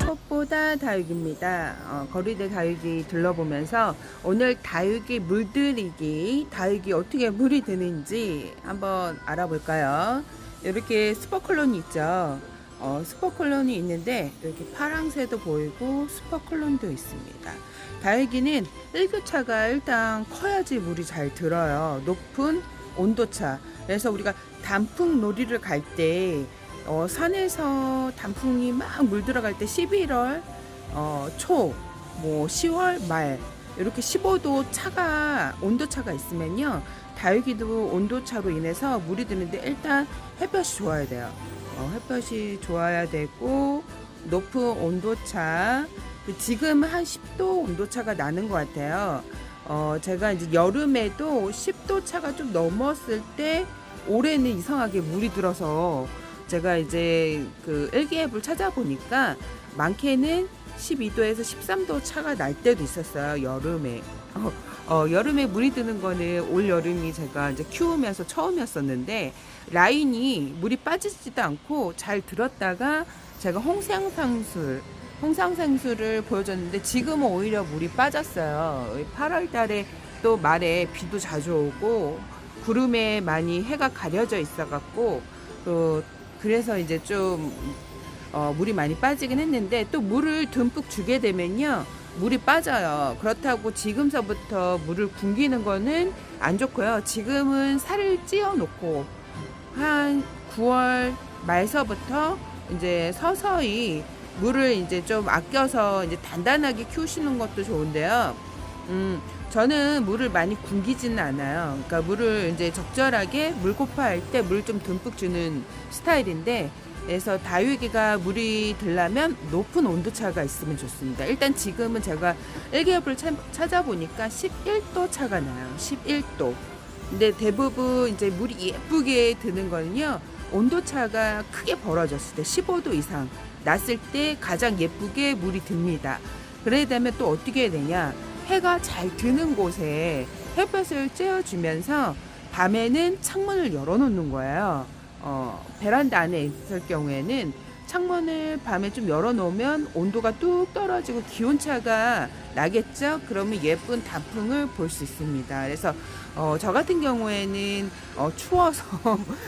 꽃보다 다육입니다. 거리대 다육이 둘러보면서 오늘 다육이 물들이기, 다육이 어떻게 물이 드는지 한번 알아볼까요? 이렇게 스퍼클론이 있죠. 스퍼클론이 있는데 이렇게 파랑새도 보이고 스퍼클론도 있습니다. 다육이는 일교차가 일단 커야지 물이 잘 들어요. 높은 온도차. 그래서 우리가 단풍 놀이를 갈때 산에서 단풍이 막 물 들어갈 때 11월 초, 뭐 10월 말 이렇게 15도 차가 온도 차가 있으면요 다육이도 온도 차로 인해서 물이 드는데 일단 햇볕이 좋아야 돼요. 햇볕이 좋아야 되고 높은 온도 차. 지금 한 10도 온도 차가 나는 것 같아요. 제가 이제 여름에도 10도 차가 좀 넘었을 때 올해는 이상하게 물이 들어서 제가 이제 그 일기예보를 찾아보니까 많게는 12도에서 13도 차가 날 때도 있었어요. 여름에. 여름에 물이 드는 거는 올 여름이 제가 이제 키우면서 처음이었었는데 라인이 물이 빠지지도 않고 잘 들었다가 제가 홍상생수를 보여줬는데 지금은 오히려 물이 빠졌어요. 8월 달에 또 말에 비도 자주 오고 구름에 많이 해가 가려져 있어갖고 그래서 이제 좀 물이 많이 빠지긴 했는데 또 물을 듬뿍 주게 되면요 물이 빠져요. 그렇다고 지금서부터 물을 굶기는 거는 안 좋고요. 지금은 살을 찌어 놓고 한 9월 말서부터 이제 서서히 물을 이제 좀 아껴서 이제 단단하게 키우시는 것도 좋은데요. 저는 물을 많이 굶기지는 않아요. 그러니까 물을 이제 적절하게 물고파할 때 물 좀 듬뿍 주는 스타일인데, 그래서 다육이가 물이 들려면 높은 온도차가 있으면 좋습니다. 일단 지금은 제가 일기예보를 찾아보니까 11도 차가 나요. 11도. 근데 대부분 이제 물이 예쁘게 드는 거는요, 온도차가 크게 벌어졌을 때 15도 이상 났을 때 가장 예쁘게 물이 듭니다. 그래야 되면 또 어떻게 해야 되냐? 해가 잘 드는 곳에 햇볕을 쬐어주면서 밤에는 창문을 열어놓는 거예요. 베란다 안에 있을 경우에는 창문을 밤에 좀 열어놓으면 온도가 뚝 떨어지고 기온차가 나겠죠? 그러면 예쁜 단풍을 볼 수 있습니다. 그래서 저 같은 경우에는 추워서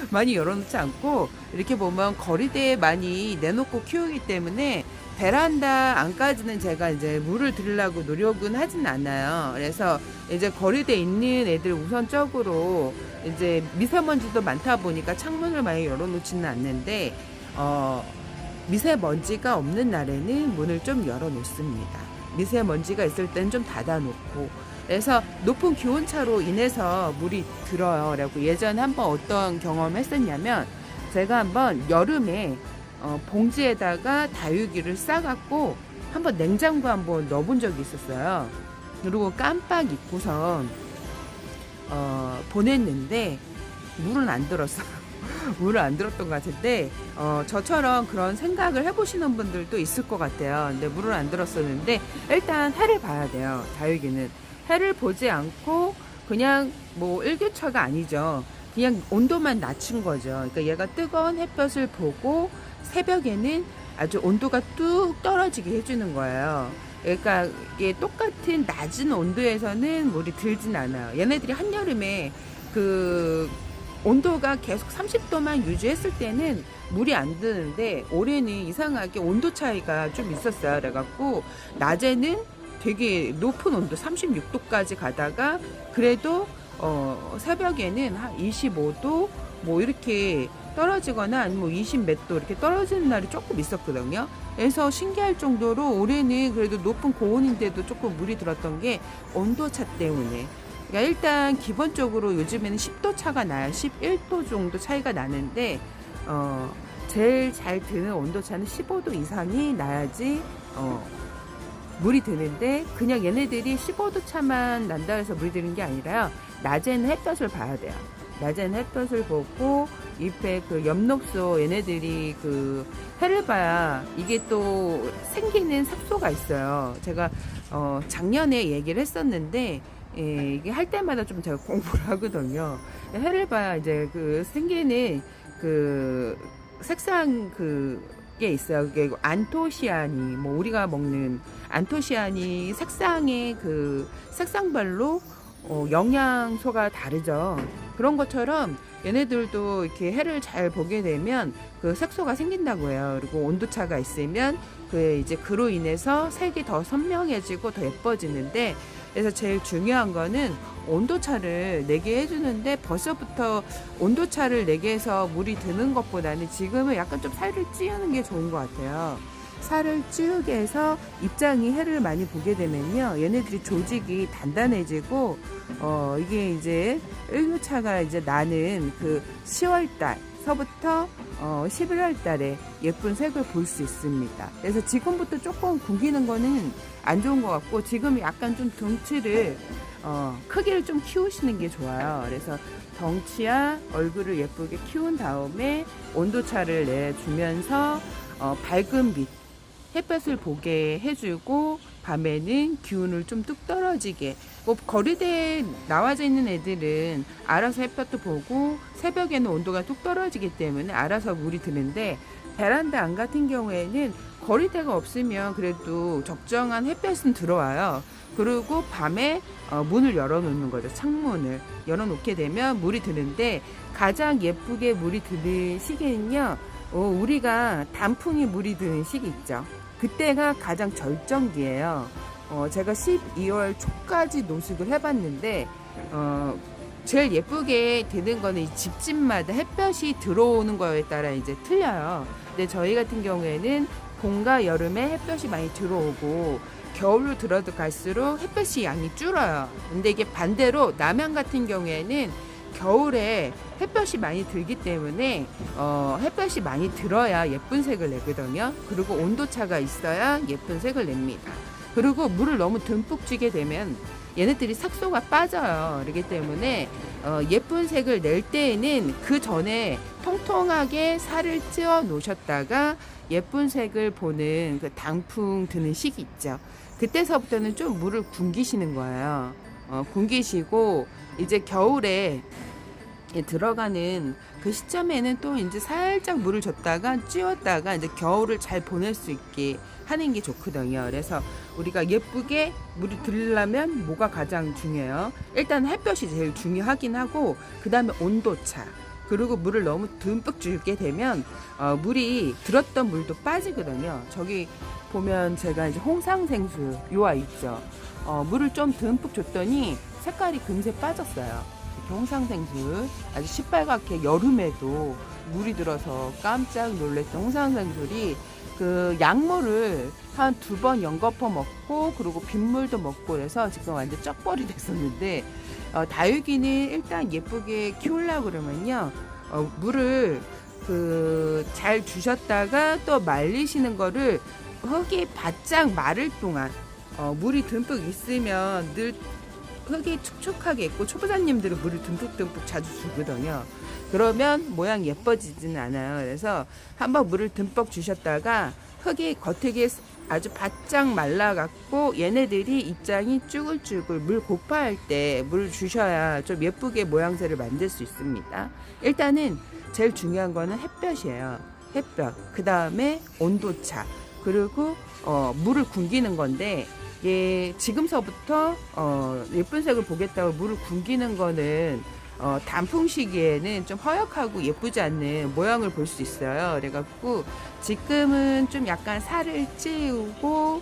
많이 열어놓지 않고 이렇게 보면 거리대에 많이 내놓고 키우기 때문에 베란다 안까지는 제가 이제 물을 들으려고 노력은 하진 않아요. 그래서 이제 거리대에 있는 애들 우선적으로 이제 미세먼지도 많다 보니까 창문을 많이 열어놓지는 않는데 미세먼지가 없는 날에는 문을 좀 열어놓습니다. 미세먼지가 있을 땐 좀 닫아놓고, 그래서 높은 기온차로 인해서 물이 들어요. 라고 예전에 한번 어떤 경험을 했었냐면, 제가 한번 여름에 봉지에다가 다육이를 싸갖고 한번 냉장고에 한번 넣어본 적이 있었어요. 그리고 깜빡 잊고선 보냈는데 물은 안 들었어요. 물을 안 들었던 것 같은데 저처럼 그런 생각을 해보시는 분들도 있을 것 같아요. 근데 물을 안 들었었는데 일단 해를 봐야 돼요. 다육이는 해를 보지 않고 그냥 뭐 일교차가 아니죠. 그냥 온도만 낮춘 거죠. 그러니까 얘가 뜨거운 햇볕을 보고 새벽에는 아주 온도가 뚝 떨어지게 해주는 거예요. 그러니까 이게 똑같은 낮은 온도에서는 물이 들진 않아요. 얘네들이 한여름에 그 온도가 계속 30도만 유지했을 때는 물이 안 드는데 올해는 이상하게 온도 차이가 좀 있었어요. 그래갖고 낮에는 되게 높은 온도 36도까지 가다가 그래도 새벽에는 한 25도 뭐 이렇게 떨어지거나 아니면 뭐 20 몇 도 이렇게 떨어지는 날이 조금 있었거든요. 그래서 신기할 정도로 올해는 그래도 높은 고온인데도 조금 물이 들었던 게 온도차 때문에. 그러니까 일단 기본적으로 요즘에는 10도 차가 나요. 11도 정도 차이가 나는데 제일 잘 드는 온도차는 15도 이상이 나야지 물이 드는데, 그냥 얘네들이 15도 차만 난다 해서 물이 드는 게 아니라요. 낮에는 햇볕을 봐야 돼요. 낮에는 햇볕을 보고 잎에 그 엽록소 얘네들이 그 해를 봐야 이게 또 생기는 색소가 있어요. 제가 작년에 얘기를 했었는데, 예, 이게 할 때마다 좀 제가 공부를 하거든요. 해를 봐야 이제 그 생기는 그 색상 그게 있어요. 그게 안토시아니, 뭐 우리가 먹는 안토시아니 색상의 그 색상별로 영양소가 다르죠. 그런 것처럼 얘네들도 이렇게 해를 잘 보게 되면 그 색소가 생긴다고 해요. 그리고 온도차가 있으면 그 이제 그로 인해서 색이 더 선명해지고 더 예뻐지는데, 그래서 제일 중요한 거는 온도차를 내게 해주는데, 벌써부터 온도차를 내게 해서 물이 드는 것보다는 지금은 약간 좀 살을 찌우는 게 좋은 것 같아요. 살을 찌우게 해서 입장이 해를 많이 보게 되면요, 얘네들이 조직이 단단해지고 이게 이제 일교차가 이제 나는 그 10월달 서부터 11월 달에 예쁜 색을 볼 수 있습니다. 그래서 지금부터 조금 굶기는 거는 안 좋은 것 같고, 지금 약간 좀 덩치를 크기를 좀 키우시는 게 좋아요. 그래서 덩치와 얼굴을 예쁘게 키운 다음에 온도차를 내주면서 밝은 빛, 햇볕을 보게 해주고, 밤에는 기온을 좀 뚝 떨어지게, 뭐 거리대에 나와져 있는 애들은 알아서 햇볕도 보고 새벽에는 온도가 뚝 떨어지기 때문에 알아서 물이 드는데, 베란다 안 같은 경우에는 거리대가 없으면 그래도 적정한 햇볕은 들어와요. 그리고 밤에 문을 열어놓는 거죠. 창문을 열어놓게 되면 물이 드는데, 가장 예쁘게 물이 드는 시기는요, 우리가 단풍이 물이 드는 시기 있죠. 그때가 가장 절정기예요. 제가 12월 초까지 노숙을 해봤는데, 제일 예쁘게 되는 거는 이 집집마다 햇볕이 들어오는 거에 따라 이제 틀려요. 근데 저희 같은 경우에는 봄과 여름에 햇볕이 많이 들어오고, 겨울로 들어갈수록 햇볕이 양이 줄어요. 근데 이게 반대로 남양 같은 경우에는 겨울에 햇볕이 많이 들기 때문에 햇볕이 많이 들어야 예쁜 색을 내거든요. 그리고 온도차가 있어야 예쁜 색을 냅니다. 그리고 물을 너무 듬뿍 주게 되면 얘네들이 색소가 빠져요. 그렇기 때문에 예쁜 색을 낼 때에는 그 전에 통통하게 살을 찌워 놓으셨다가 예쁜 색을 보는 그 단풍 드는 시기 있죠. 그때서부터는 좀 물을 굶기시는 거예요. 굶기시고 이제 겨울에 들어가는 그 시점에는 또 이제 살짝 물을 줬다가 찌웠다가 이제 겨울을 잘 보낼 수 있게 하는 게 좋거든요. 그래서 우리가 예쁘게 물이 들려면 뭐가 가장 중요해요? 일단 햇볕이 제일 중요하긴 하고, 그 다음에 온도차, 그리고 물을 너무 듬뿍 주게 되면 물이 들었던 물도 빠지거든요. 저기 보면 제가 이제 홍상생수 요아 있죠. 물을 좀 듬뿍 줬더니 색깔이 금세 빠졌어요. 홍상생술 아주 시뻘겋게 여름에도 물이 들어서 깜짝 놀랐던 홍상생술이 그 약물을 한 2번 연거푸 먹고, 그리고 빗물도 먹고 그래서 지금 완전 쩍벌이 됐었는데, 다육이는 일단 예쁘게 키우려고 그러면요, 물을 잘 주셨다가 또 말리시는 거를 흙이 바짝 마를 동안, 물이 듬뿍 있으면 늘 흙이 촉촉하게 있고, 초보자님들은 물을 듬뿍듬뿍 자주 주거든요. 그러면 모양 예뻐지지는 않아요. 그래서 한번 물을 듬뿍 주셨다가 흙이 겉흙이 아주 바짝 말라갖고 얘네들이 입장이 쭈글쭈글 물 고파할 때 물 주셔야 좀 예쁘게 모양새를 만들 수 있습니다. 일단은 제일 중요한 거는 햇볕이에요. 햇볕, 그 다음에 온도차, 그리고 물을 굶기는 건데, 지금서부터 예쁜 색을 보겠다고 물을 굶기는 거는 단풍 시기에는 좀 허약하고 예쁘지 않는 모양을 볼 수 있어요. 그래갖고 지금은 좀 약간 살을 찌우고,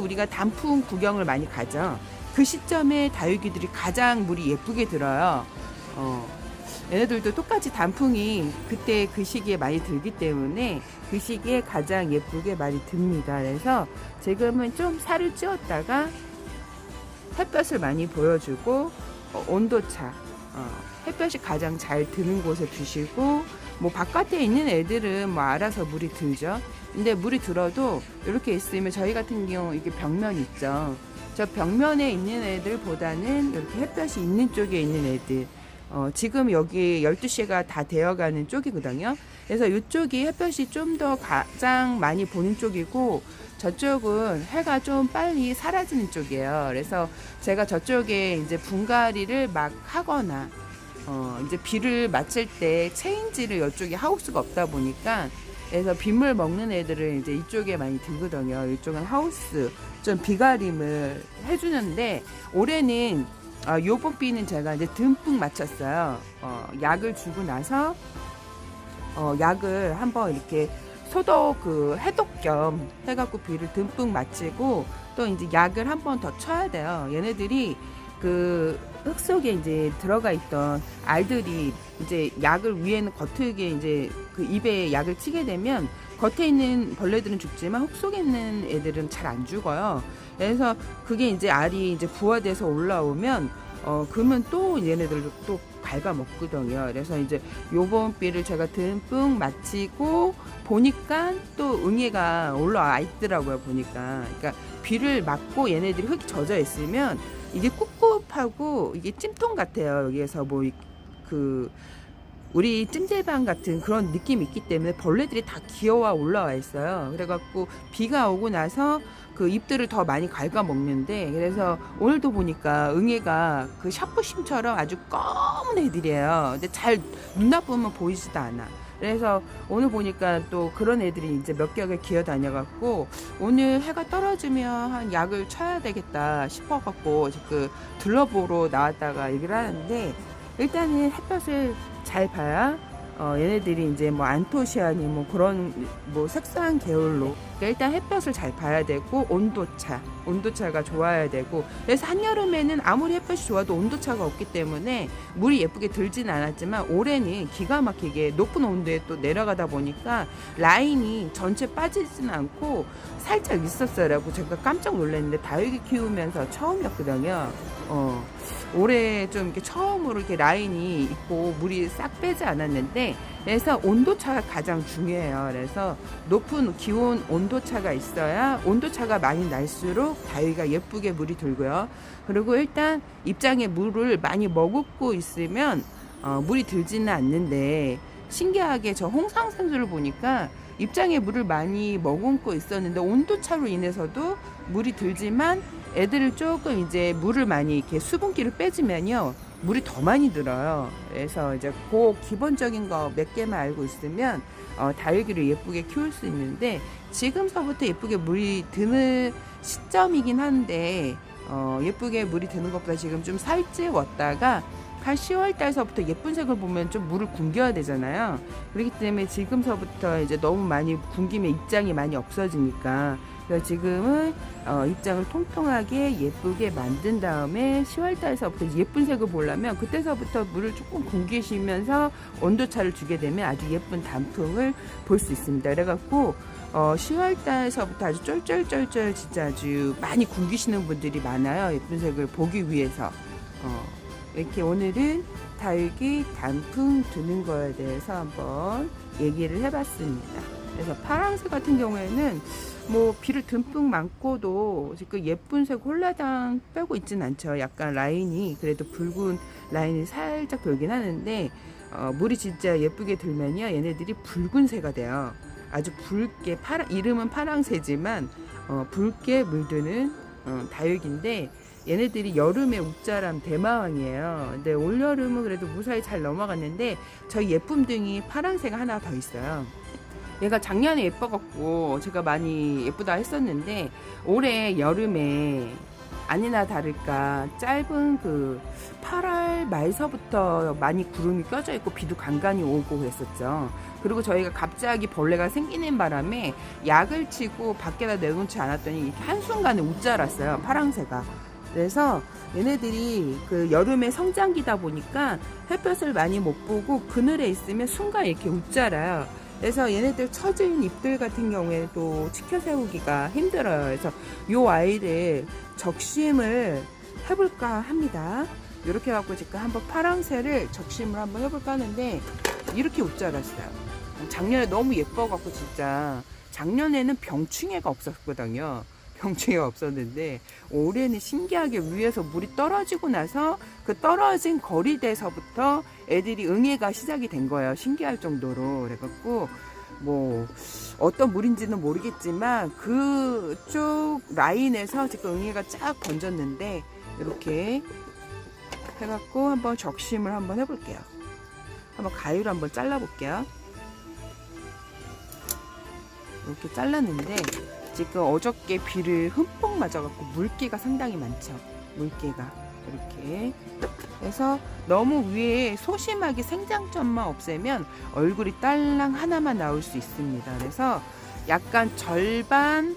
우리가 단풍 구경을 많이 가죠. 그 시점에 다육이들이 가장 물이 예쁘게 들어요. 얘네들도 똑같이 단풍이 그때 그 시기에 많이 들기 때문에 그 시기에 가장 예쁘게 많이 듭니다. 그래서 지금은 좀 살을 찌웠다가 햇볕을 많이 보여주고, 온도차, 햇볕이 가장 잘 드는 곳에 두시고, 뭐 바깥에 있는 애들은 뭐 알아서 물이 들죠. 근데 물이 들어도 이렇게 있으면 저희 같은 경우 이게 벽면 있죠. 저 벽면에 있는 애들보다는 이렇게 햇볕이 있는 쪽에 있는 애들. 지금 여기 12시가 다 되어가는 쪽이거든요. 그래서 이쪽이 햇볕이 좀 더 가장 많이 보는 쪽이고, 저쪽은 해가 좀 빨리 사라지는 쪽이에요. 그래서 제가 저쪽에 이제 분갈이를 막 하거나, 이제 비를 맞출 때 체인지를 이쪽에 하울 수가 없다 보니까, 그래서 빗물 먹는 애들은 이제 이쪽에 많이 들거든요. 이쪽은 하우스 좀 비가림을 해주는데, 올해는 요번 비는 제가 이제 듬뿍 맞췄어요. 약을 주고 나서 약을 한번 이렇게 소독 해독 겸 해갖고 비를 듬뿍 맞추고, 또 이제 약을 한 번 더 쳐야 돼요. 얘네들이 흙 속에 이제 들어가 있던 알들이 이제 약을 위에는 겉에 이제 입에 약을 치게 되면 겉에 있는 벌레들은 죽지만 흙 속에 있는 애들은 잘 안 죽어요. 그래서 그게 이제 알이 이제 부화돼서 올라오면 그러면 또 얘네들 또 갉아먹거든요. 그래서 이제 요번 비를 제가 듬뿍 마치고 보니까 또 응애가 올라와 있더라고요. 보니까. 그러니까 비를 맞고 얘네들이 흙이 젖어 있으면 이게 꿉꿉하고 이게 찜통 같아요. 여기에서 뭐 우리 찜질방 같은 그런 느낌이 있기 때문에 벌레들이 다 기어와 올라와 있어요. 그래갖고 비가 오고 나서 그 잎들을 더 많이 갉아먹는데, 그래서 오늘도 보니까 응애가 샤프심처럼 아주 검은 애들이에요. 근데 잘 눈 나쁘면 보이지도 않아. 그래서 오늘 보니까 또 그런 애들이 이제 몇 겹을 기어 다녀갖고, 오늘 해가 떨어지면 한 약을 쳐야 되겠다 싶어갖고 둘러보러 나왔다가 얘기를 하는데, 일단은 햇볕을 잘 봐야 얘네들이 이제 뭐 안토시아니 뭐 그런 뭐 색소한 계열로, 그러니까 일단 햇볕을 잘 봐야 되고, 온도차가 좋아야 되고. 그래서 한여름에는 아무리 햇볕이 좋아도 온도차가 없기 때문에 물이 예쁘게 들진 않았지만, 올해는 기가 막히게 높은 온도에 또 내려가다 보니까 라인이 전체 빠지진 않고 살짝 있었어요. 라고 제가 깜짝 놀랐는데, 다육이 키우면서 처음이었거든요. 올해 좀 이렇게 처음으로 이렇게 라인이 있고 물이 싹 빼지 않았는데, 그래서 온도차가 가장 중요해요. 그래서 높은 기온 온도차가 있어야, 온도차가 많이 날수록 다육이가 예쁘게 물이 들고요. 그리고 일단 입장에 물을 많이 머금고 있으면 물이 들지는 않는데, 신기하게 저 홍상생수를 보니까 입장에 물을 많이 머금고 있었는데 온도차로 인해서도 물이 들지만, 애들을 조금 이제 물을 많이 이렇게 수분기를 빼주면요 물이 더 많이 들어요. 그래서 이제 기본적인 거 몇 개만 알고 있으면 다육이를 예쁘게 키울 수 있는데, 지금서부터 예쁘게 물이 드는 시점이긴 한데, 예쁘게 물이 드는 것보다 지금 좀 살찌 왔다가 한 10월 달서부터 예쁜 색을 보면 좀 물을 굶겨야 되잖아요. 그렇기 때문에 지금서부터 이제 너무 많이 굶기면 입장이 많이 없어지니까, 그래서 지금은 입장을 통통하게 예쁘게 만든 다음에 10월 달서부터 예쁜 색을 보려면 그때서부터 물을 조금 굶기시면서 온도차를 주게 되면 아주 예쁜 단풍을 볼 수 있습니다. 그래갖고 10월 달서부터 아주 쫄쫄쫄쫄 진짜 아주 많이 굶기시는 분들이 많아요. 예쁜 색을 보기 위해서. 이렇게 오늘은 다육이 단풍 두는 거에 대해서 한번 얘기를 해봤습니다. 그래서 파랑새 같은 경우에는 뭐 비를 듬뿍 맞고도 지금 예쁜 색 홀라당 빼고 있진 않죠. 약간 라인이 그래도 붉은 라인이 살짝 돌긴 하는데, 물이 진짜 예쁘게 들면요 얘네들이 붉은새가 돼요. 아주 붉게 이름은 파랑새지만 붉게 물드는 다육인데, 얘네들이 여름에 웃자람 대마왕이에요. 근데 올여름은 그래도 무사히 잘 넘어갔는데, 저희 예쁨둥이 파랑새가 하나 더 있어요. 얘가 작년에 예뻐갖고 제가 많이 예쁘다 했었는데, 올해 여름에 아니나 다를까 짧은 8월 말서부터 많이 구름이 껴져 있고 비도 간간히 오고 그랬었죠. 그리고 저희가 갑자기 벌레가 생기는 바람에 약을 치고 밖에다 내놓지 않았더니 한순간에 웃자랐어요, 파랑새가. 그래서 얘네들이 여름에 성장기다 보니까 햇볕을 많이 못 보고 그늘에 있으면 순간 이렇게 웃자라요. 그래서 얘네들 처진 잎들 같은 경우에도 치켜 세우기가 힘들어요. 그래서 요 아이를 적심을 해볼까 합니다. 이렇게 갖고 지금 한번 파랑새를 적심을 한번 해볼까 하는데, 이렇게 옷 자랐어요. 작년에 너무 예뻐갖고 진짜 작년에는 병충해가 없었거든요. 병충해가 없었는데 올해는 신기하게 위에서 물이 떨어지고 나서 그 떨어진 거리대서부터 애들이 응애가 시작이 된 거예요. 신기할 정도로. 그래갖고 뭐 어떤 물인지는 모르겠지만 그쪽 라인에서 지금 응애가 쫙 번졌는데 이렇게 해갖고 한번 적심을 한번 해볼게요. 한번 가위로 한번 잘라볼게요. 이렇게 잘랐는데 지금 어저께 비를 흠뻑 맞아갖고 물기가 상당히 많죠. 물기가 이렇게 해서 너무 위에 소심하게 생장점만 없애면 얼굴이 딸랑 하나만 나올 수 있습니다. 그래서 약간 절반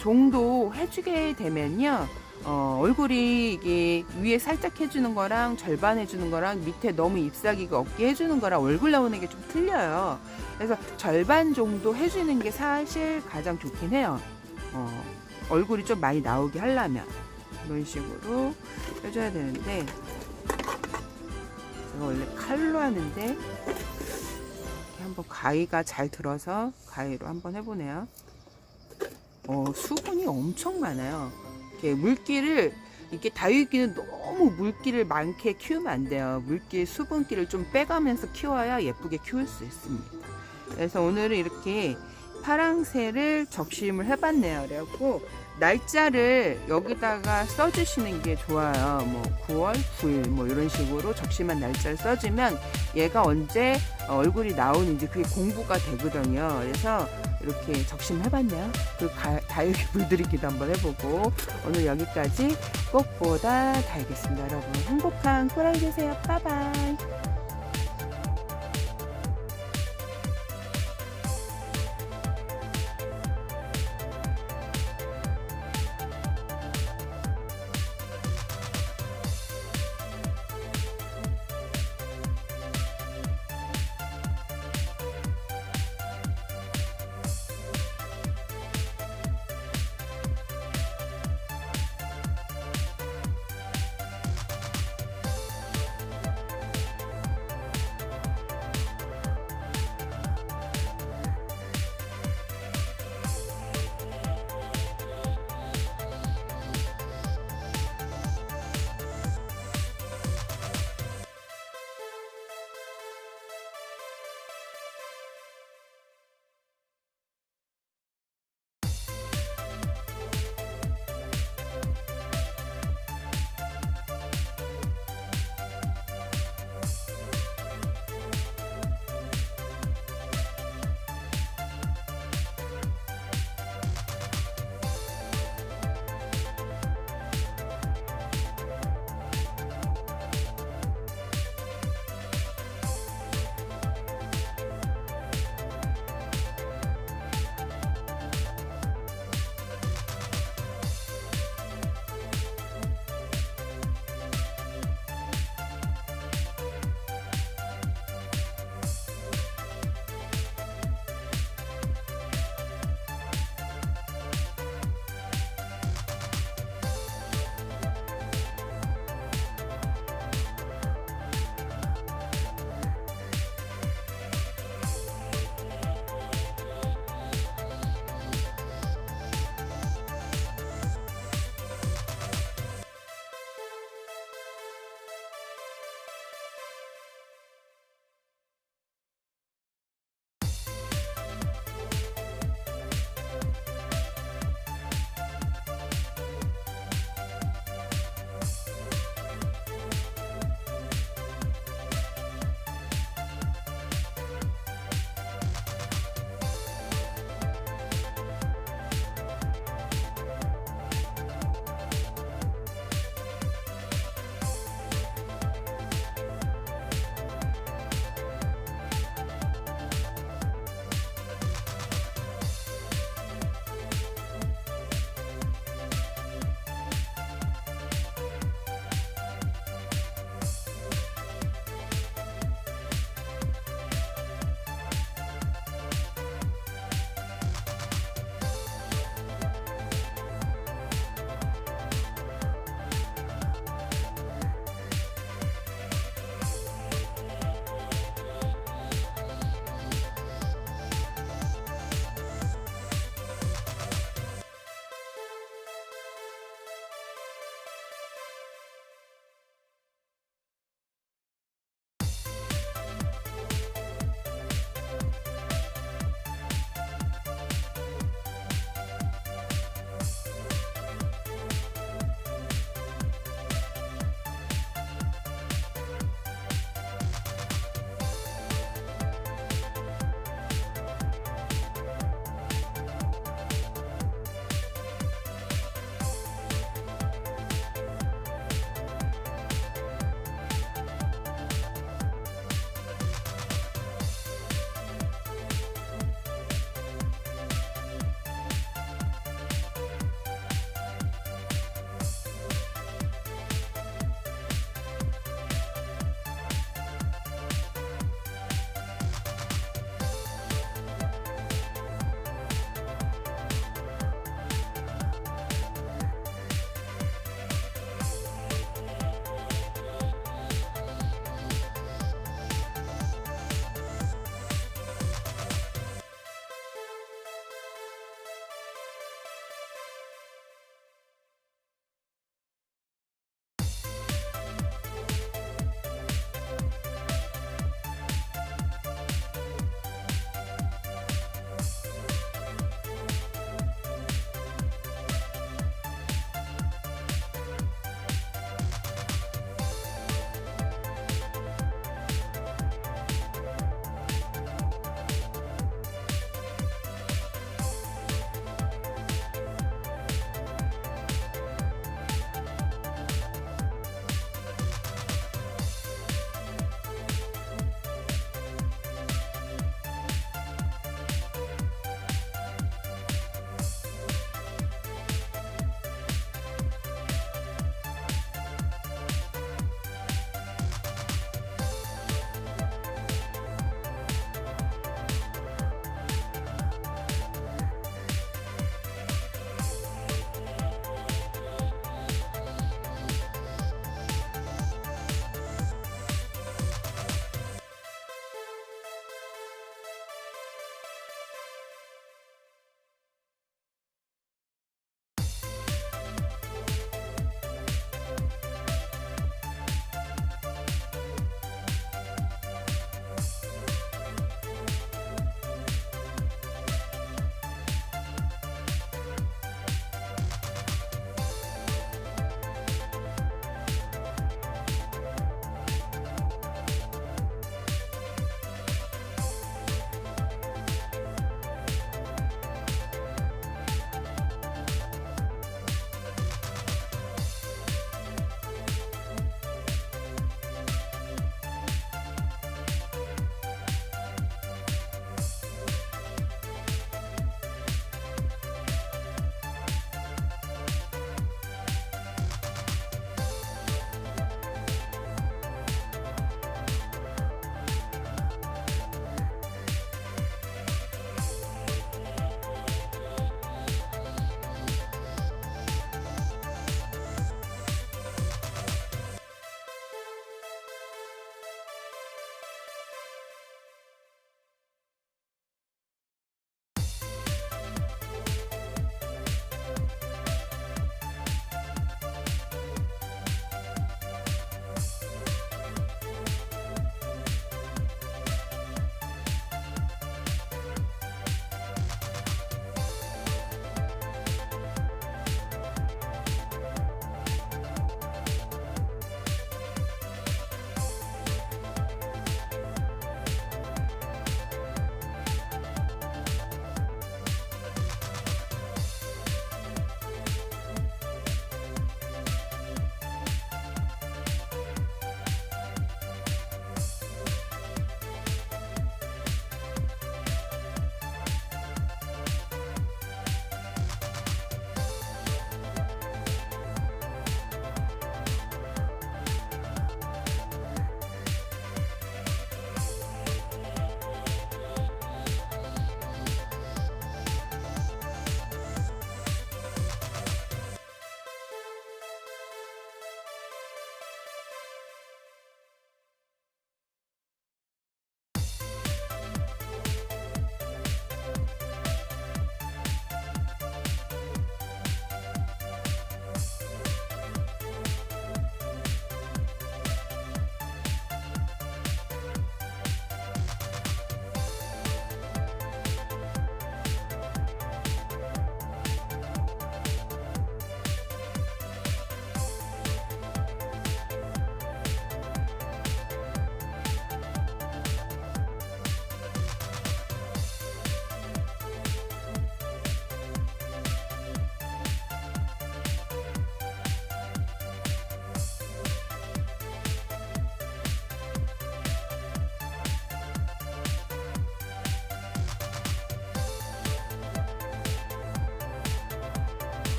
정도 해주게 되면요, 얼굴이 이게 위에 살짝 해주는 거랑 절반 해주는 거랑 밑에 너무 잎사귀가 없게 해주는 거랑 얼굴 나오는 게 좀 틀려요. 그래서 절반 정도 해주는 게 사실 가장 좋긴 해요. 얼굴이 좀 많이 나오게 하려면 이런 식으로 해줘야 되는데 제가 원래 칼로 하는데 이렇게 한번 가위가 잘 들어서 가위로 한번 해보네요. 수분이 엄청 많아요. 이렇게 물기를 이렇게 다육이는 너무 물기를 많게 키우면 안 돼요. 물기 수분기를 좀 빼가면서 키워야 예쁘게 키울 수 있습니다. 그래서 오늘은 이렇게 파랑새를 적심을 해봤네요. 그래갖고 날짜를 여기다가 써주시는 게 좋아요. 뭐 9월 9일 뭐 이런 식으로 적심한 날짜를 써주면 얘가 언제 얼굴이 나오는지 그게 공부가 되거든요. 그래서 이렇게 적심해봤네요. 그리고 다육이 물들이기도 한번 해보고 오늘 여기까지 꼭 보다 달겠습니다. 여러분 행복한 꿀알 되세요. 빠바이.